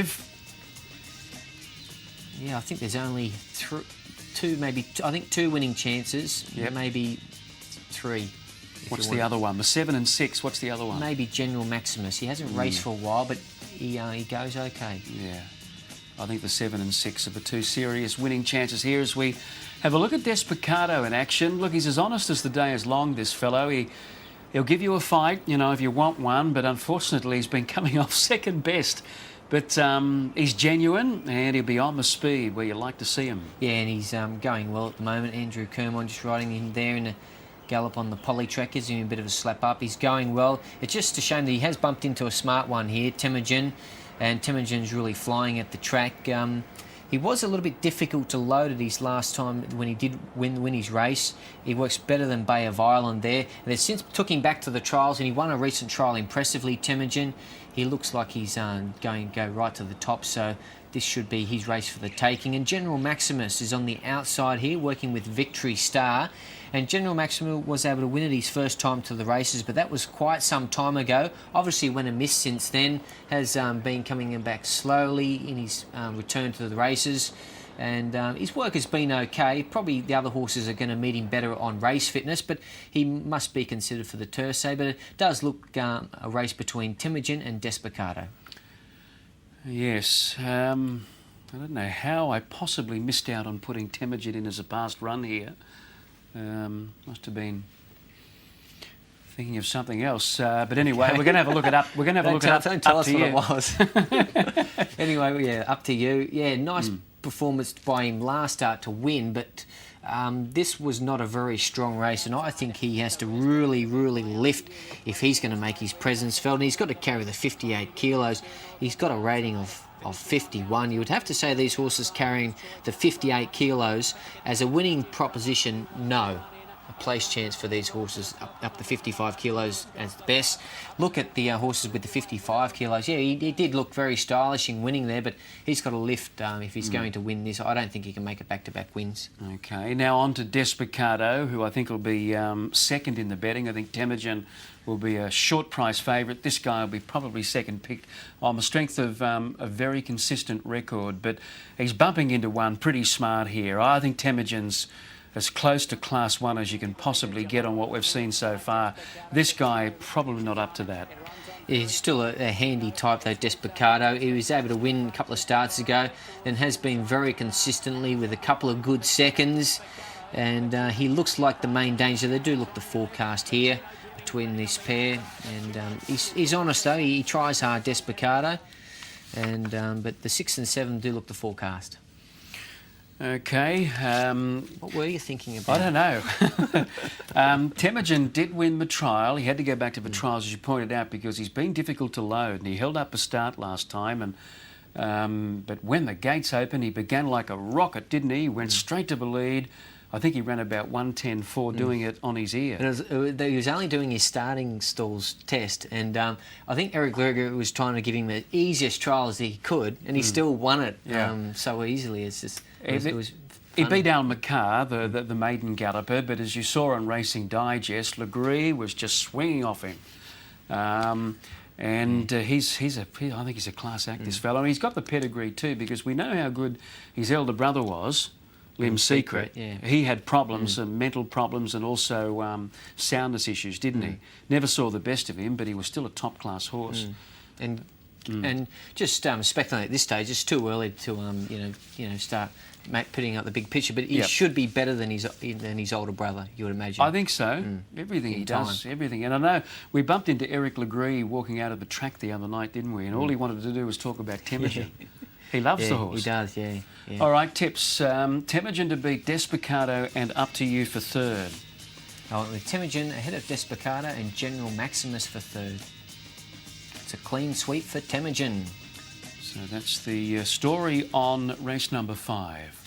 5. Yeah, I think there's only two, maybe I think 2 winning chances. Yep. Maybe 3. What's the other one? The 7 and 6. What's the other one? Maybe General Maximus. He hasn't raced for a while, but he goes okay. Yeah. I think the 7 and 6 are the 2 serious winning chances here as we have a look at Desbocado in action. Look, he's as honest as the day is long, this fellow. He'll give you a fight, you know, if you want one, but unfortunately he's been coming off second best. But he's genuine and he'll be on the speed where you like to see him. Yeah, and he's going well at the moment. Andrew Kermon just riding him there in a gallop on the poly track, gives him a bit of a slap up. He's going well. It's just a shame that he has bumped into a smart one here, Temujin, and Temujin's really flying at the track. He was a little bit difficult to load at his last time when he did win his race. He works better than Bay of Ireland there. And they since took him back to the trials, and he won a recent trial impressively, Temujin. He looks like he's going to go right to the top, so this should be his race for the taking. And General Maximus is on the outside here, working with Victory Star. And General Maximus was able to win it his first time to the races, but that was quite some time ago. Obviously went amiss since then, has been coming back slowly in his return to the races. And his work has been okay. Probably the other horses are going to meet him better on race fitness, but he must be considered for the Tercet. But it does look a race between Temujin and Desbocado. Yes. I don't know how I possibly missed out on putting Temujin in as a past run here. Must have been thinking of something else. But anyway, we're going to have a look at up. We're going to have a look at up. Don't tell us what it was. Anyway, yeah, up to you. Yeah, nice performance by him last start to win, but this was not a very strong race, and I think he has to really lift if he's going to make his presence felt. And he's got to carry the 58 kilos. He's got a rating of 51. You would have to say these horses carrying the 58 kilos as a winning proposition, no. A place chance for these horses up to 55 kilos as the best. Look at the horses with the 55 kilos. Yeah, he did look very stylish in winning there, but he's got to lift if he's going to win this. I don't think he can make it back-to-back wins. Okay, now on to Desbocado, who I think will be second in the betting. I think Temujin will be a short price favourite. This guy will be probably second picked on the strength of a very consistent record, but he's bumping into one pretty smart here. I think Temujin's as close to Class 1 as you can possibly get on what we've seen so far. This guy probably not up to that. He's still a handy type though, Desbocado. He was able to win a couple of starts ago and has been very consistently with a couple of good seconds, and he looks like the main danger. They do look the forecast here between this pair, and he's honest though. He tries hard, Desbocado, and but the 6 and 7 do look the forecast. Okay. What were you thinking about? I don't know. Temujin did win the trial. He had to go back to the trials, as you pointed out, because he's been difficult to load, and he held up a start last time. And but when the gates opened, he began like a rocket, didn't he? He went straight to the lead. I think he ran about 1:10.4 doing it on his ear. And he was only doing his starting stalls test, and I think Eric Lerger was trying to give him the easiest trial as he could, and he still won it so easily. It's just it was he beat Al McCarr, the maiden galloper, but as you saw on Racing Digest, Legree was just swinging off him. And I think he's a class act, this fellow. And he's got the pedigree too, because we know how good his elder brother was, Lim Secret. Yeah. He had problems, mental problems, and also soundness issues, didn't he? Never saw the best of him, but he was still a top-class horse. And just speculating at this stage, it's too early to start putting up the big picture. But he should be better than his older brother, you would imagine. I think so. Everything he does, everything. And I know we bumped into Eric Legree walking out of the track the other night, didn't we? And all he wanted to do was talk about Temujin. He loves the horse. He does, yeah. All right, tips. Temujin to beat Desbocado, and up to you for third. I went with Temujin ahead of Desbocado and General Maximus for third. It's a clean sweep for Temujin. So that's the story on race number 5.